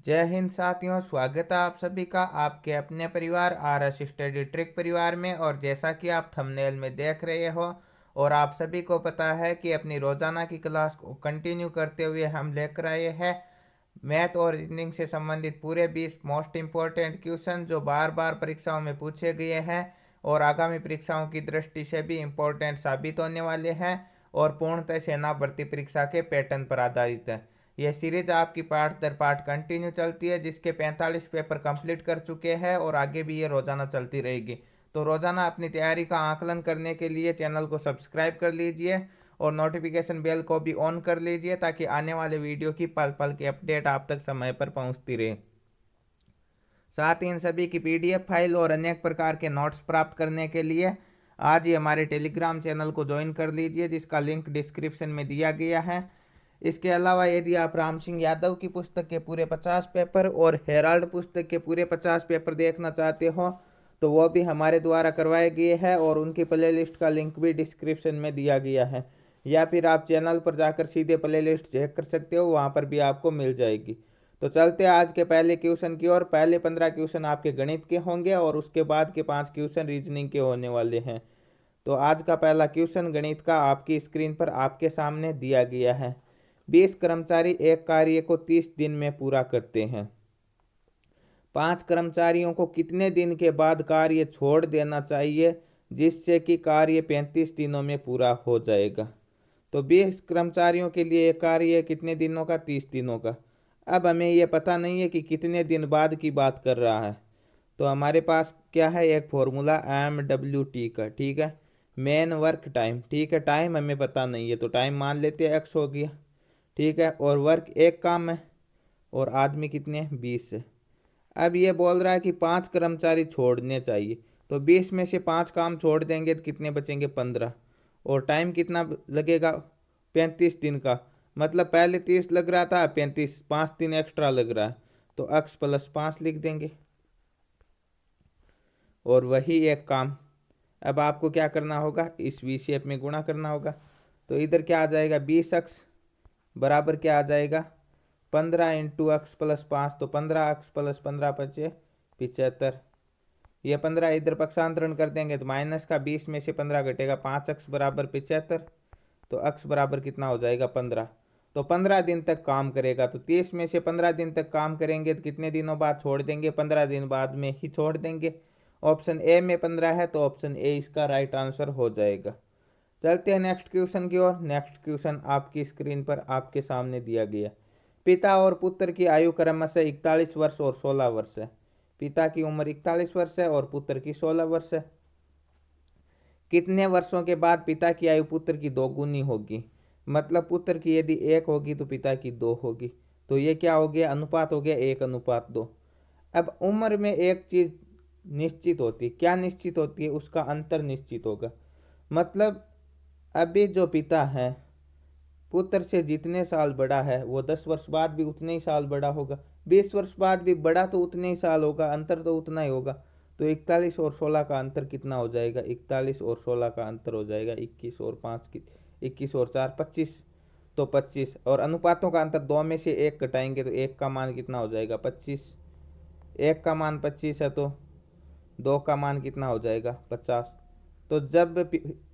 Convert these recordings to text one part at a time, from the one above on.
जय हिंद साथियों, स्वागत है आप सभी का आपके अपने परिवार आर एस स्टडी ट्रिक परिवार में। और जैसा कि आप थंबनेल में देख रहे हो और आप सभी को पता है कि अपनी रोजाना की क्लास को कंटिन्यू करते हुए हम लेकर आए हैं मैथ और रीजनिंग से संबंधित पूरे 20 मोस्ट इंपॉर्टेंट क्वेश्चन जो बार बार परीक्षाओं में पूछे गए हैं और आगामी परीक्षाओं की दृष्टि से भी इम्पोर्टेंट साबित होने वाले हैं और पूर्णतः सेना भर्ती परीक्षा के पैटर्न पर आधारित है। यह सीरीज आपकी पार्ट दर पार्ट कंटिन्यू चलती है, जिसके 45 पेपर कंप्लीट कर चुके हैं और आगे भी ये रोजाना चलती रहेगी। तो रोजाना अपनी तैयारी का आकलन करने के लिए चैनल को सब्सक्राइब कर लीजिए और नोटिफिकेशन बेल को भी ऑन कर लीजिए ताकि आने वाले वीडियो की पल पल की अपडेट आप तक समय पर पहुंचती रहे। साथ ही इन सभी की पीडीएफ फाइल और अनेक प्रकार के नोट्स प्राप्त करने के लिए आज ही हमारे टेलीग्राम चैनल को ज्वाइन कर लीजिए, जिसका लिंक डिस्क्रिप्शन में दिया गया है। इसके अलावा यदि आप राम सिंह यादव की पुस्तक के पूरे 50 पेपर और हेराल्ड पुस्तक के पूरे 50 पेपर देखना चाहते हो तो वो भी हमारे द्वारा करवाए गए हैं और उनकी प्लेलिस्ट का लिंक भी डिस्क्रिप्शन में दिया गया है, या फिर आप चैनल पर जाकर सीधे प्लेलिस्ट चेक कर सकते हो, वहाँ पर भी आपको मिल जाएगी। तो चलते हैं आज के पहले क्वेश्चन की ओर। पहले 15 क्वेश्चन आपके गणित के होंगे और उसके बाद के 5 क्वेश्चन रीजनिंग के होने वाले हैं। तो आज का पहला क्वेश्चन गणित का आपकी स्क्रीन पर आपके सामने दिया गया है। 20 कर्मचारी एक कार्य को 30 दिन में पूरा करते हैं। 5 कर्मचारियों को कितने दिन के बाद कार्य छोड़ देना चाहिए जिससे कि कार्य 35 दिनों में पूरा हो जाएगा। तो 20 कर्मचारियों के लिए एक कार्य कितने दिनों का? 30 दिनों का। अब हमें यह पता नहीं है कि कितने दिन बाद की बात कर रहा है, तो हमारे पास क्या है, एक फॉर्मूला MWT का। ठीक है, मेन वर्क टाइम। ठीक है, टाइम हमें पता नहीं है तो टाइम मान लेते हैं x हो गया। ठीक है, और वर्क एक काम है और आदमी कितने हैं? 20 है। अब ये बोल रहा है कि 5 कर्मचारी छोड़ने चाहिए, तो 20 में से 5 काम छोड़ देंगे तो कितने बचेंगे? 15। और टाइम कितना लगेगा? 35 दिन का। मतलब पहले 30 लग रहा था, 35, 5 दिन एक्स्ट्रा लग रहा है, तो x प्लस 5 लिख देंगे और वही एक काम। अब आपको क्या करना होगा? इस वी शेप में गुणा करना होगा। तो इधर क्या आ जाएगा? 20x बराबर क्या आ जाएगा? 15 इंटू एक्स प्लस 5, तो 15x प्लस 15 बचे 75। ये 15 इधर पक्षांतरण कर देंगे तो माइनस का 20 में से 15 घटेगा, 5x बराबर 75। तो x बराबर कितना हो जाएगा? 15। तो 15 दिन तक काम करेगा। तो 30 में से 15 दिन तक काम करेंगे तो कितने दिनों बाद छोड़ देंगे? 15 दिन बाद में ही छोड़ देंगे। ऑप्शन ए में 15 है तो ऑप्शन ए इसका राइट आंसर हो जाएगा। चलते हैं नेक्स्ट क्वेश्चन की ओर। नेक्स्ट क्वेश्चन आपकी स्क्रीन पर आपके सामने दिया गया। पिता और पुत्र की आयु क्रमशः 41 वर्ष और 16 वर्ष है। पिता की उम्र 41 वर्ष है और पुत्र की 16 वर्ष है। कितने वर्षों के बाद पिता की आयु पुत्र की दोगुनी होगी? मतलब पुत्र की यदि 1 होगी तो पिता की 2 होगी। तो ये क्या हो गया? अनुपात हो गया 1:2। अब उम्र में एक चीज निश्चित होती है। क्या निश्चित होती है? उसका अंतर निश्चित होगा। मतलब अभी जो पिता है पुत्र से जितने साल बड़ा है वो 10 वर्ष बाद भी उतने ही साल बड़ा होगा, 20 वर्ष बाद भी बड़ा तो उतने ही साल होगा, अंतर तो उतना ही होगा। तो 41 और 16 का अंतर कितना हो जाएगा? 41 और 16 का अंतर हो जाएगा 21 और 5 की 21 और 4 25। तो 25, और अनुपातों का अंतर 2 में से 1 घटाएंगे तो 1 का मान कितना हो जाएगा? 25। 1 का मान 25 है तो 2 का मान कितना हो जाएगा? 50। तो जब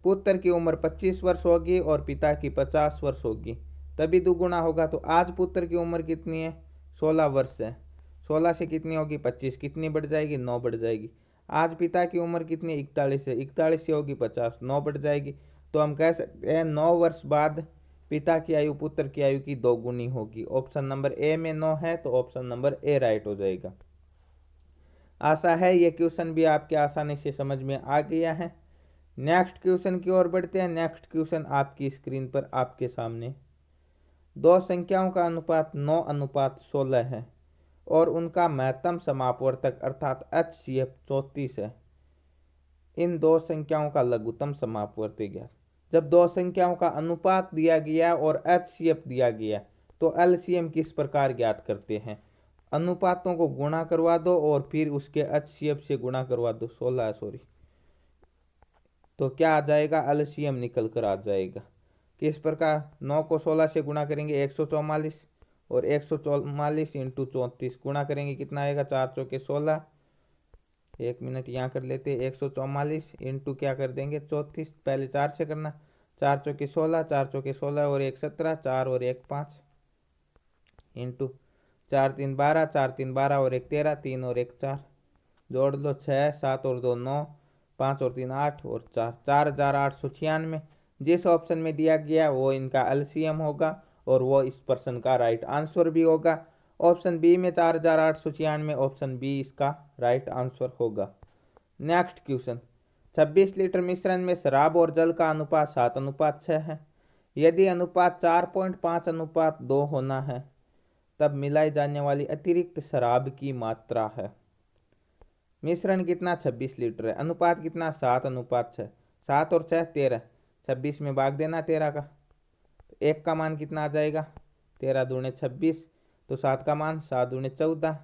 पुत्र की उम्र 25 वर्ष होगी और पिता की 50 वर्ष होगी तभी दुगुना होगा। तो आज पुत्र की उम्र कितनी है? 16 वर्ष है। 16 से कितनी होगी? 25, कितनी बढ़ जाएगी? 9 बढ़ जाएगी। आज पिता की उम्र कितनी? 41 है। 41 से होगी 50, 9 बढ़ जाएगी। तो हम कह सकते हैं 9 वर्ष बाद पिता की आयु पुत्र की आयु की दोगुनी होगी। ऑप्शन नंबर ए में 9 है तो ऑप्शन नंबर ए राइट हो जाएगा। आशा है ये क्वेश्चन भी आपके आसानी से समझ में आ गया है। नेक्स्ट क्वेश्चन की ओर बढ़ते हैं। नेक्स्ट क्वेश्चन आपकी स्क्रीन पर आपके सामने। दो संख्याओं का अनुपात 9:16 है और उनका महत्तम समापवर्तक अर्थात HCF 34 है। इन दो संख्याओं का लघुत्तम समापवर्ती ज्ञात। जब दो संख्याओं का अनुपात दिया गया और HCF दिया गया तो LCM किस प्रकार ज्ञात करते हैं? अनुपातों को गुणा करवा दो और फिर उसके HCF से गुणा करवा दो। 16 सॉरी, तो क्या आ जाएगा? LCM निकल कर आ जाएगा। किस प्रकार? 9 को 16 से गुणा करेंगे 144 और 144 इंटू 34 गुणा करेंगे कितना आएगा, 4 चौके 16। 1 मिनट यहाँ कर लेते हैं, 144 इंटू क्या कर देंगे 34, पहले 4 से करना, 4 चौके 16, 4 चौके 16 और 1 17, 4 और 1 5 इंटू 4 3 12, 4 3 12 और 1 13, 3 और 1 4, जोड़ लो 6 7 और 2 9, 5 और 3 8 और 4, 4896। जिस ऑप्शन में दिया गया वो इनका एलसीएम होगा और वो इस प्रश्न का राइट आंसर भी होगा। ऑप्शन बी में 4896, ऑप्शन बी इसका राइट आंसर होगा। नेक्स्ट क्वेश्चन, 26 लीटर मिश्रण में शराब और जल का अनुपात 7:6 है। यदि अनुपात 4.5:2 होना है तब मिलाई जाने वाली अतिरिक्त शराब की मात्रा है। मिश्रण कितना 26 लीटर है, अनुपात कितना 7:6, 7 और 6 13, 26 में भाग देना 13 का, तो 1 का मान कितना आ जाएगा 13 दूने 26, तो 7 का मान 7 दूने 14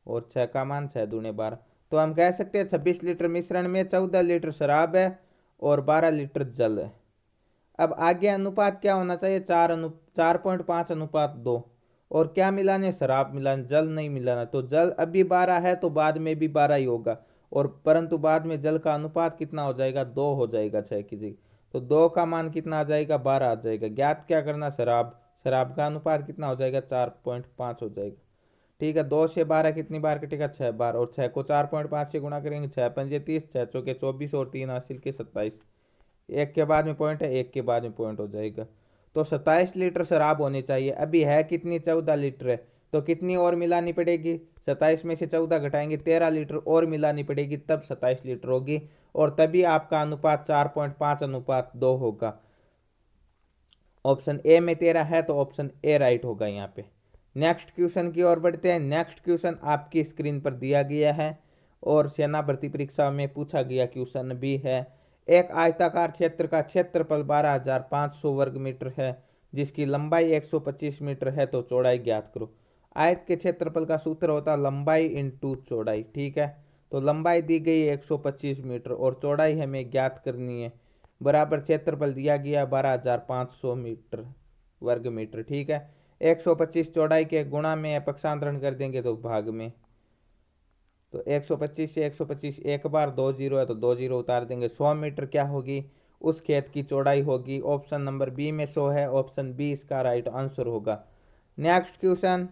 और 6 का मान 6 दूने 12। तो हम कह सकते हैं 26 लीटर मिश्रण में 14 लीटर शराब है और 12 लीटर जल है। अब आगे अनुपात क्या होना चाहिए, 4.5:2, और क्या मिलाने, शराब मिलाने, जल नहीं मिलाना। तो जल अभी 12 है तो बाद में भी 12 ही होगा, और परंतु बाद में जल का अनुपात कितना हो जाएगा 2 हो जाएगा 6 की जगह, तो 2 का मान कितना आ जाएगा 12 आ जाएगा। ज्ञात क्या करना, शराब, शराब का अनुपात कितना हो जाएगा 4.5 हो जाएगा। ठीक है, 2 से 12 कितनी बार कटेगा 6 बार, और 6 को 4.5 से गुणा करेंगे, 6 पंजे 30, 6 चौके 24 और 3 हासिल के 27। एक के बाद में पॉइंट है, एक के बाद में पॉइंट हो जाएगा। तो 27 लीटर शराब होनी चाहिए, अभी है कितनी 14 लीटर है, तो कितनी और मिलानी पड़ेगी, 27 में से 14 घटाएंगे 13 लीटर और मिलानी पड़ेगी, तब 27 लीटर होगी, और तभी आपका अनुपात 4.5:2 होगा। ऑप्शन ए में 13 है तो ऑप्शन ए राइट होगा यहाँ पे। नेक्स्ट क्वेश्चन की ओर बढ़ते हैं। नेक्स्ट क्वेश्चन आपकी स्क्रीन पर दिया गया है और सेना भर्ती परीक्षा में पूछा गया क्वेश्चन भी है। एक आयताकार क्षेत्र का क्षेत्रफल 12,500 वर्ग मीटर है जिसकी लंबाई 125 मीटर है, तो चौड़ाई ज्ञात करो। आयत के क्षेत्रफल का सूत्र होता है लंबाई इंटू चौड़ाई। ठीक है, तो लंबाई दी गई है 125 मीटर और चौड़ाई हमें ज्ञात करनी है, बराबर क्षेत्रफल दिया गया 12,500 मीटर वर्ग मीटर। ठीक है, 125 चौड़ाई के गुणा में पक्षांतरण कर देंगे तो भाग में, तो 125 से 125 एक बार, 2 जीरो है तो 2 जीरो उतार देंगे, 100 मीटर क्या होगी उस खेत की चौड़ाई होगी। ऑप्शन नंबर बी में 100 है, ऑप्शन बी इसका राइट आंसर होगा। नेक्स्ट क्वेश्चन,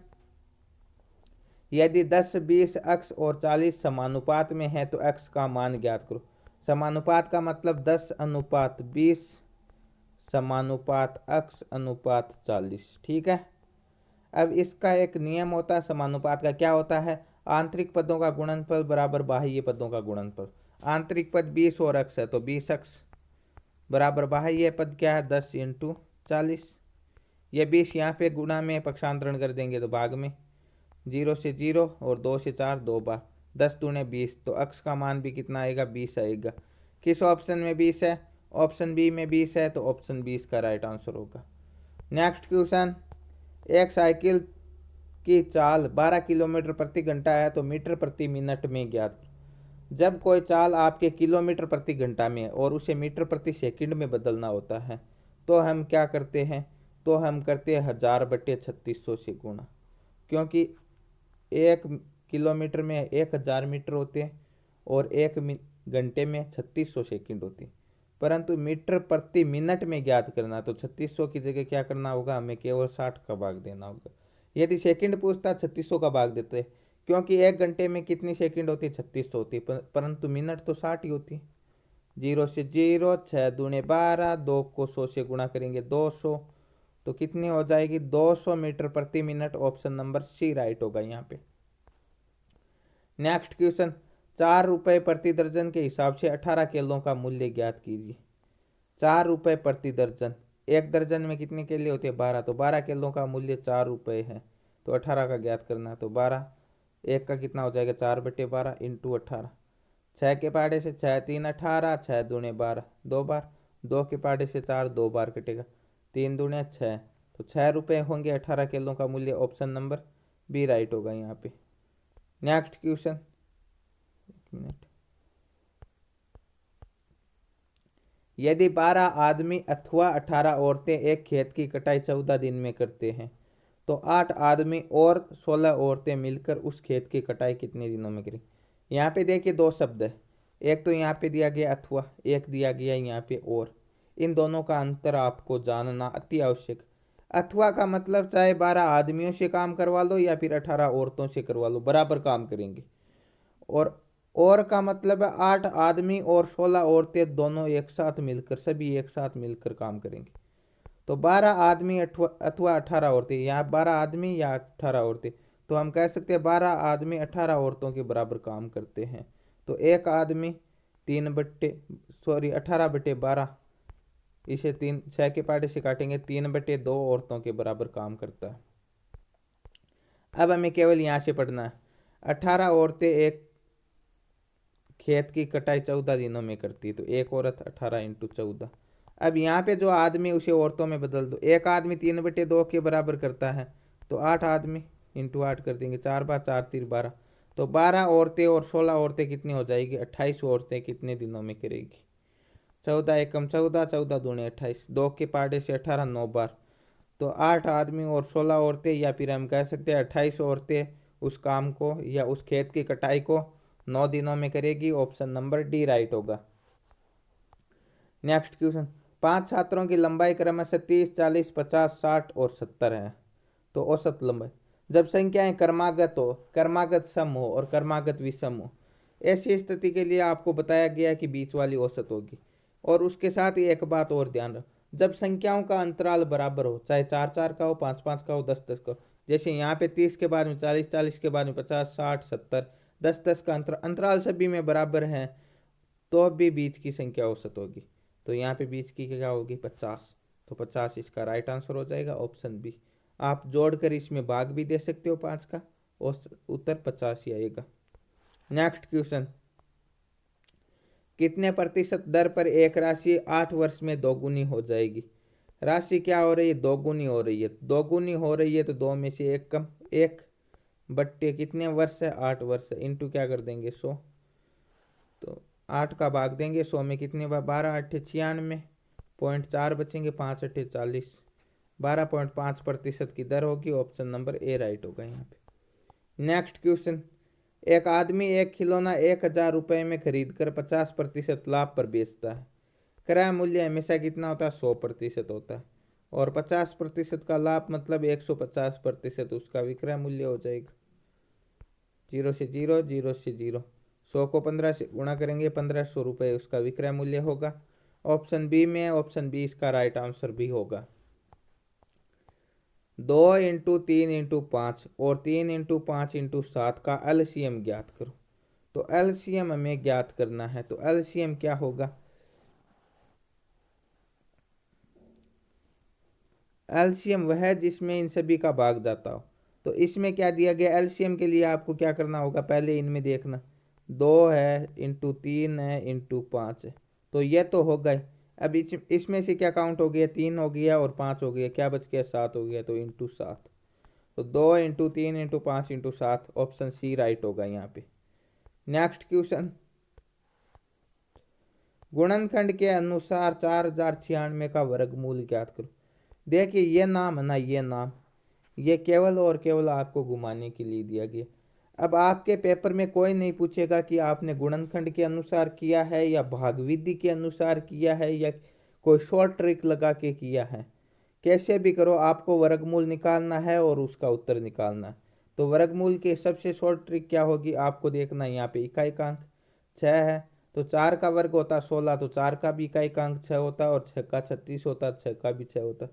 यदि 10 20 अक्स और 40 समानुपात में है तो अक्स का मान ज्ञात करो। समानुपात का मतलब 10:20 समानुपात अक्स अनुपात 40। ठीक है, अब इसका एक नियम होता है समानुपात का, क्या होता है, आंतरिक पदों का गुणनफल बराबर बाह्य पदों का गुणनफल। आंतरिक पद 20 और अक्स है तो 20 अक्स बराबर बाह्य पद क्या है 10 इंटू 40। ये 20 यहाँ पे गुणा में पक्षांतरण कर देंगे तो भाग में, 0 से 0 और 2 से 4 2 बार, 10 दूने 20, तो अक्स का मान भी कितना आएगा 20 आएगा। किस ऑप्शन में 20 है, ऑप्शन बी में 20 है, तो ऑप्शन बी इसका राइट आंसर होगा। नेक्स्ट क्वेश्चन, एक साइकिल की चाल 12 किलोमीटर प्रति घंटा है तो मीटर प्रति मिनट में ज्ञात। जब कोई चाल आपके किलोमीटर प्रति घंटा में है और उसे मीटर प्रति सेकंड में बदलना होता है तो हम क्या करते हैं, तो हम करते हैं 1000/3600 से गुणा, क्योंकि 1 किलोमीटर में 1000 मीटर होते हैं और 1 घंटे में 3600 सेकंड होती है, परंतु मीटर प्रति मिनट में ज्ञात करना तो 3600 की जगह क्या करना होगा, हमें केवल 60 का भाग देना होगा। यदि सेकंड पूछता 3600 का भाग देते, क्योंकि 1 घंटे में कितनी सेकंड होती है 3600 होती है, परंतु मिनट तो 60 ही होती है। 0 से 0, 6 दूने 12, 2 को 100 से गुणा करेंगे 200, तो कितनी हो जाएगी 200 मीटर प्रति मिनट। ऑप्शन नंबर सी राइट होगा यहाँ पे। नेक्स्ट क्वेश्चन, 4 रुपये प्रति दर्जन के हिसाब से 18 केलों का मूल्य ज्ञात कीजिए। 4 रुपये प्रति दर्जन, एक दर्जन में कितने केले होते हैं 12, तो 12 केलों का मूल्य 4 रुपये है, तो 18 का ज्ञात करना है, तो 12 एक का कितना हो जाएगा 4/12 इंटू 18। 6 के पाड़े से 6 3 18, 6 दूने 12 2 बार, 2 के पाड़े से 4 2 बार कटेगा, 3 दूने 6, तो 6 रुपये होंगे 18 किलो का मूल्य। ऑप्शन नंबर बी राइट होगा यहाँ पे। नेक्स्ट क्वेश्चन, एक मिनट, यदि 12 आदमी अथवा 18 औरतें एक खेत की कटाई 14 दिन में करते हैं तो 8 आदमी और 16 औरतें मिलकर उस खेत की कटाई कितने दिनों में करें। यहाँ पे देखिए दो शब्द है, एक तो यहाँ पे दिया गया अथवा, एक दिया गया यहाँ पे और। इन दोनों का अंतर आपको जानना अति आवश्यक। अथवा का मतलब चाहे 12 आदमियों से काम करवा लो या फिर 18 औरतों से करवा लो, बराबर काम करेंगे। और का मतलब है 8 आदमी और 16 औरतें दोनों एक साथ मिलकर, सभी एक साथ मिलकर काम करेंगे। तो 12 आदमी अथवा 18 औरतें, यहाँ 12 आदमी या 18 औरतें, तो हम कह सकते हैं 12 आदमी 18 औरतों के बराबर काम करते हैं। तो एक आदमी 18/12, इसे 6 के पार्टे से काटेंगे, 3/2 औरतों के बराबर काम करता है। अब हमें केवल यहाँ से पढ़ना है, 18 औरतें एक खेत की कटाई 14 दिनों में करती है, तो एक औरत 18 × 14। अब यहाँ पे जो आदमी उसे औरतों में बदल दो, एक आदमी 3/2 के बराबर करता है, तो 8 आदमी × 8 कर देंगे, 4 बार 4 3 12, तो 12 औरतें और 16 औरतें कितनी हो जाएगी, 28 औरतें कितने दिनों में करेगी। 14 एकम 14, 14 दूनी 28, 2 के पार्टे से 18, 9 बार, तो 8 आदमी और 16 औरतें, या फिर हम कह सकते हैं 28 औरतें उस काम को या उस खेत की कटाई को 9 दिनों में करेगी। ऑप्शन नंबर डी राइट होगा। नेक्स्ट क्वेश्चन, 5 छात्रों की लंबाई क्रमशः 30, 40, 50, 60 और 70 है, तो औसत लंबाई। जब संख्याएं क्रमागत सम हो और क्रमागत विषम हो, ऐसी स्थिति के लिए आपको बताया गया कि बीच वाली औसत होगी। और उसके साथ ही एक बात और ध्यान रखो, जब संख्याओं का अंतराल बराबर हो, चाहे 4 4 का हो, 5 5 का हो, 10 10 का हो, जैसे यहाँ पे 30 के बाद में 40, 40 के बाद में 50, 60, 70, 10 10 का अंतराल सभी में बराबर है, तो भी बीच की संख्या औसत होगी। तो यहाँ पे बीच की क्या होगी, 50, तो 50 इसका राइट आंसर हो जाएगा, ऑप्शन बी। आप जोड़कर इसमें भाग भी दे सकते हो 5 का, उत्तर 50 ही आएगा। नेक्स्ट क्वेश्चन, कितने प्रतिशत दर पर एक राशि 8 वर्ष में दोगुनी हो जाएगी। राशि क्या हो रही है, दोगुनी हो रही है। दोगुनी हो रही है तो 2 में से 1 कम, 1 बट्टे कितने वर्ष है, 8 वर्ष है, इंटू क्या कर देंगे 100, तो 8 का भाग देंगे 100 में, कितने बार, 12 8 96, 0.4 बचेंगे, 5 8 40, 12.5% की दर होगी। ऑप्शन नंबर ए राइट होगा यहाँ पे। नेक्स्ट क्वेश्चन, एक आदमी एक खिलौना 1000 रुपये में खरीद कर 50% लाभ पर बेचता है। क्रय मूल्य हमेशा कितना होता है, 100% होता है, और 50% का लाभ मतलब 150% उसका विक्रय मूल्य हो जाएगा। 0 से 0, 0 से 0, 100 को 15 से गुणा करेंगे, 1500 रुपये उसका विक्रय मूल्य होगा। ऑप्शन बी में, ऑप्शन बी इसका राइट आंसर भी होगा। 2 × 3 × 5 और 3 × 5 × 7 का एलसीएम ज्ञात करो। तो एलसीएम हमें ज्ञात करना है, तो एलसीएम क्या होगा, एलसीएम वह है जिसमें इन सभी का भाग जाता हो। तो इसमें क्या दिया गया, एलसीएम के लिए आपको क्या करना होगा, पहले इनमें देखना, 2 है × 3 है × 5 है, तो ये तो हो गए। अब इसमें से क्या काउंट हो गया, 3 हो गया और 5 हो गया, क्या बच गया, 7 हो गया, तो × 7, तो 2 × 3 × 5 × 7, ऑप्शन सी राइट होगा यहाँ पे। नेक्स्ट क्वेश्चन, गुणनखंड के अनुसार 4096 का वर्गमूल ज्ञात करो। देखिए ये नाम है ना, ये केवल और केवल आपको घुमाने के लिए दिया गया। अब आपके पेपर में कोई नहीं पूछेगा कि आपने गुणनखंड के अनुसार किया है या भागविधि के अनुसार किया है या कोई शॉर्ट ट्रिक लगा के किया है। कैसे भी करो, आपको वर्गमूल निकालना है और उसका उत्तर निकालना है। तो वर्गमूल की सबसे शॉर्ट ट्रिक क्या होगी, आपको देखना है, यहाँ पे इकाइकांक 6 है, तो 4 का वर्ग होता है 16, तो 4 का भी इकाइकांक 6 होता है, और 6 का 36 होता है, 6 का भी 6 होता है।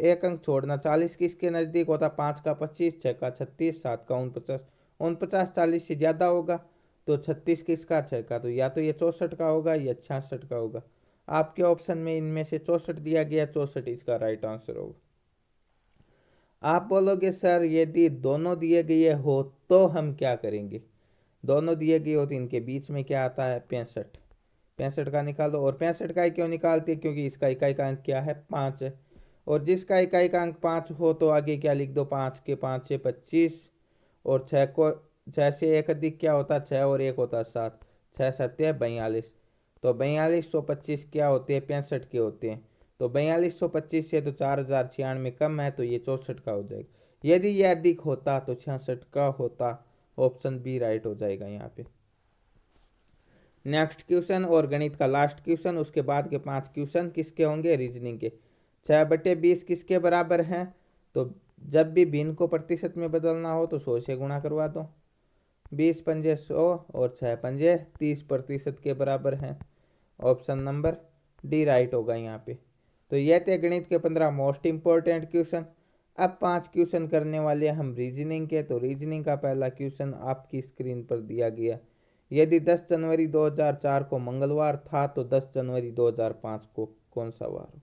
एक अंक छोड़ना, 40 किसके नज़दीक होता है, 5 का 25, 6 का 36, 7 का 49, 49 40 से ज़्यादा होगा, तो 36 किसका, 6 का, तो या तो ये 64 का होगा या 66 का होगा। आपके ऑप्शन में इनमें से 64 दिया गया, 64 इसका राइट आंसर होगा। आप बोलोगे सर यदि दोनों दिए गए हो तो हम क्या करेंगे, दोनों दिए गए हो तो इनके बीच में क्या आता है, 65, 65 का निकालो। और 65 का ही क्यों निकालते हैं, क्योंकि इसका इकाइकांक क्या है, 5 है, और जिसका इकाइकांक 5 हो तो आगे क्या लिख दो, 5 के 5 से 25, और 6 से 1 अधिक क्या होता है, 6 और 1 होता है 7, 6 7 42, तो 4225 क्या होते हैं, 65 के होते हैं। तो 4225 से तो 4096 कम है, तो ये 64 का हो जाएगा। यदि यह अधिक होता तो 66 का होता, ऑप्शन बी राइट हो जाएगा यहाँ पे। नेक्स्ट क्वेश्चन और गणित का लास्ट क्वेश्चन, उसके बाद के 5 क्वेश्चन किसके होंगे, रीजनिंग के। 6/20 किसके बराबर हैं, तो जब भी भिन्न को प्रतिशत में बदलना हो तो 100 से गुणा करवा दो। 20 पंजे 100 और 6 पंजे 30% के बराबर हैं, ऑप्शन नंबर डी राइट होगा यहाँ पे। तो यह थे गणित के 15 मोस्ट इंपॉर्टेंट क्वेश्चन। अब 5 क्वेश्चन करने वाले हम रीजनिंग के। तो रीजनिंग का पहला क्वेश्चन आपकी स्क्रीन पर दिया गया। यदि 10 जनवरी 2004 को मंगलवार था तो 10 जनवरी 2005 को कौन सा वार होगा।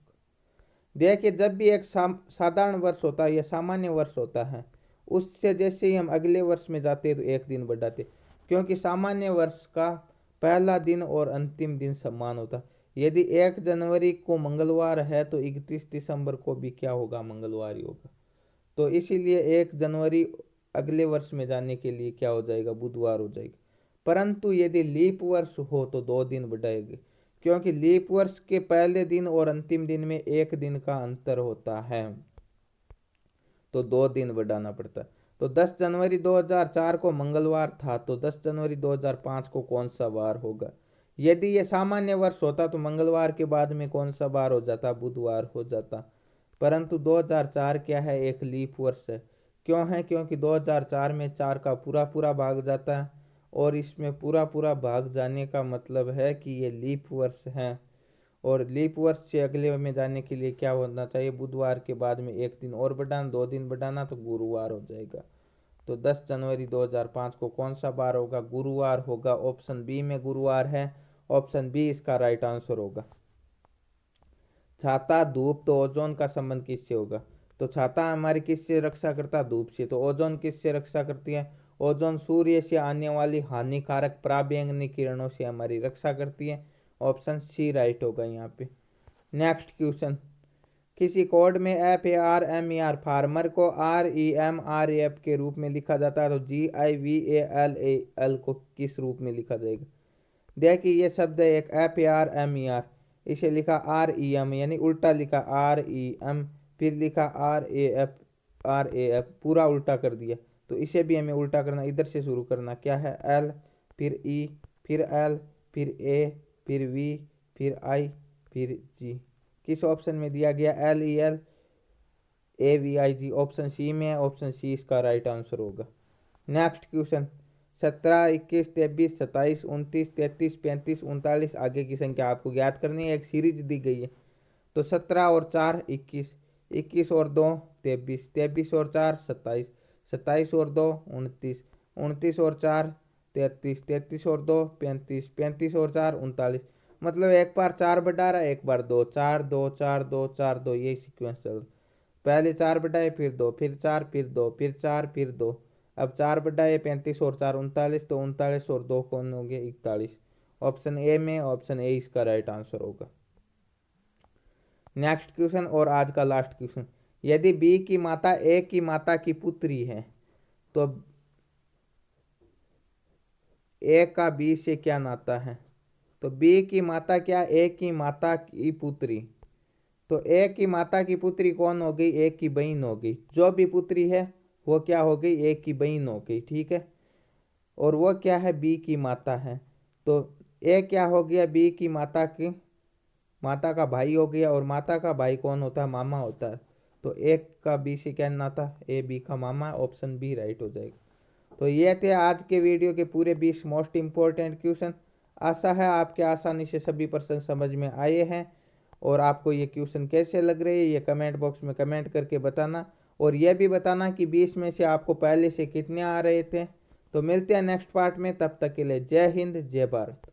देखिए, जब भी एक साधारण वर्ष होता है या सामान्य वर्ष होता है, उससे जैसे ही हम अगले वर्ष में जाते हैं तो एक दिन बढ़ाते, क्योंकि सामान्य वर्ष का पहला दिन और अंतिम दिन समान होता है। यदि 1 जनवरी को मंगलवार है तो 31 दिसंबर को भी क्या होगा, मंगलवार ही होगा। तो इसीलिए 1 जनवरी अगले वर्ष में जाने के लिए क्या हो जाएगा, बुधवार हो जाएगा। परंतु यदि लीप वर्ष हो तो 2 दिन बढ़ाएंगे, क्योंकि लीप वर्ष के पहले दिन और अंतिम दिन में 1 दिन का अंतर होता है, तो 2 दिन बढ़ाना पड़ता है। तो 10 जनवरी 2004 को मंगलवार था तो 10 जनवरी 2005 को कौन सा वार होगा। यदि ये सामान्य वर्ष होता तो मंगलवार के बाद में कौन सा वार हो जाता, बुधवार हो जाता। परंतु 2004 क्या है, एक लीप वर्ष है। क्यों है, क्योंकि 2004 में 4 का पूरा पूरा भाग जाता है, और इसमें पूरा पूरा भाग जाने का मतलब है कि ये लीप वर्ष है। और लीप वर्ष से अगले में जाने के लिए क्या होना चाहिए, बुधवार के बाद में 1 दिन और बढ़ाना, 2 दिन बढ़ाना, तो गुरुवार हो जाएगा। तो 10 जनवरी 2005 को कौन सा बार होगा, गुरुवार होगा। ऑप्शन बी में गुरुवार है, ऑप्शन बी इसका राइट आंसर होगा। छाता धूप, तो ओजोन का संबंध किससे होगा। तो छाता हमारी किससे रक्षा करता है, धूप से। तो ओजोन किससे रक्षा करती है, ओजोन सूर्य से आने वाली हानिकारक पराबैंगनी किरणों से हमारी रक्षा करती है, ऑप्शन सी राइट होगा यहाँ पे। नेक्स्ट क्वेश्चन, किसी कोड में FARMER फार्मर को REMRAF के रूप में लिखा जाता है, तो GIVALAL को किस रूप में लिखा जाएगा। देखिए, ये शब्द है एक FARMER, इसे लिखा REM, यानी उल्टा लिखा REM, फिर लिखा RAF, पूरा उल्टा कर दिया। तो इसे भी हमें उल्टा करना, इधर से शुरू करना, क्या है, L फिर E फिर L फिर A फिर V फिर I फिर G। किस ऑप्शन में दिया गया, LELAVIG, ऑप्शन सी में है, ऑप्शन सी इसका राइट आंसर होगा। नेक्स्ट क्वेश्चन, 17, 21, 23, 27, 29, 33, 35, 39 आगे की संख्या आपको याद करनी है, एक सीरीज दी गई है। तो 17 और 4 21, 21 और 2 23, 23 और 4 27, 27 और 2 29, 29 और 4 33, 33 और 2 35, 35 और 4 39। मतलब एक बार 4 बढ़ा रहा है, एक बार 2, 4 2 4 2 4 2, यही सीक्वेंस चल रहा। पहले 4 बढ़ाए, फिर 2, फिर 4, फिर 2, फिर 4, फिर 2। अब 4 बढ़ाए, 35 और 4 39, तो 39 और 2 कौन हो गए, 41। ऑप्शन ए में, ऑप्शन ए इसका राइट आंसर होगा। नेक्स्ट क्वेश्चन और आज का लास्ट क्वेश्चन, यदि बी की माता ए की माता की पुत्री है तो ए का बी से क्या नाता है। तो बी की माता क्या, ए की माता की पुत्री। तो ए की माता की पुत्री कौन हो गई, ए की बहन हो गई। जो भी पुत्री है वो क्या हो गई, ए की बहन हो गई, ठीक है। और वो क्या है, बी की माता है। तो ए क्या हो गया, बी की माता का भाई हो गया, और माता का भाई कौन होता है, मामा होता है। तो ए का बी से क्या नाता, ए बी का मामा, ऑप्शन बी राइट हो जाएगा। तो ये थे आज के वीडियो के पूरे 20 मोस्ट इंपॉर्टेंट क्वेश्चन। आशा है आपके आसानी से सभी प्रश्न समझ में आए हैं। और आपको ये क्वेश्चन कैसे लग रहे हैं ये कमेंट बॉक्स में कमेंट करके बताना, और यह भी बताना कि 20 में से आपको पहले से कितने आ रहे थे। तो मिलते हैं नेक्स्ट पार्ट में, तब तक के लिए जय हिंद जय भारत।